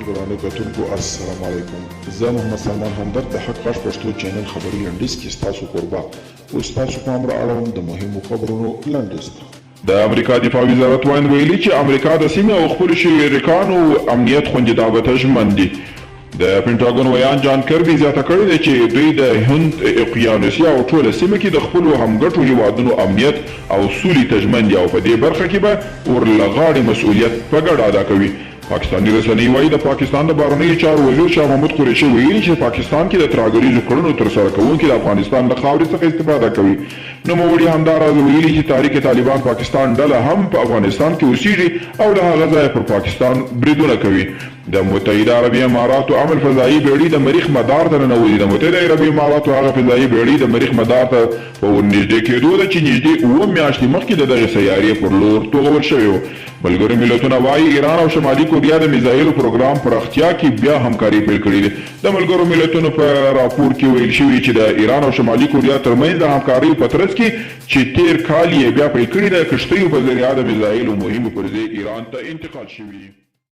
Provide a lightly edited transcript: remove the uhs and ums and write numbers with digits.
ګرانو کتونکو السلام علیکم. زه محمد سلمان همدرد د حق غږ پښتو چینل خبري لنډیز کې ستاسو کوربه اوس تاسو پام را اړوم د مهمو خبرونو لنډیز ته. د امریکا دفاع وزارت ویلي چې امریکا د سیمې او خپلو شریکانو امنیت خوندیتابه ته ژمن دي. د پینټاګون ویان جان کربي زیاته کړې ده چې دوی د هند اقیانوسیا او ټوله سیمه کې د خپلو همګټو هیوادونو امنیت او سولې ته ژمن دي او په دې برخه کې به ورلغاړې مسؤلیت په ګډه ادا کوي. پاکستاني رسنۍ وایي د پاکستان د بهرنیو چارو وزیر شاه محمود قریشي ویلي چې پاکستان کې د ترهګریزو کړنو ترسره کوونکي د افغانستان له خاورې څخه استفاده کوي. نوموړي همداراز ویلي چې تحریک طالبان پاکستان ډله هم په افغانستان کې اوسیږي او له هغه ځایه پر پاکستان بریدونه کوي. د متحده عربي اماراتو امن فضایي بیړۍ د مریخ مدار ته ننوځي. د متحده عربي اماراتو هغه فضایي بیړۍ د مریخ مدار ته په ورنږدې کېدو ده چې نږدې 7 میاشتې مخکې د دغې سیارې پر لور توغول شوې وه. ملګرو ملتونه وایي ایران او شمالي کوریا د میزایلو پروګرام پراختیا کې بیا همکاري پیل کړې ده. د ملګرو ملتونو په راپور کې ویل شوي چې د ایران او شمالي کوریا ترمنځ د همکارۍ په ترڅ کې چې تیر کال یې بیا پیل کړې ده کښتیو په ذریعه د میزایلو مهمو پرزې ایران ته انتقال شوي.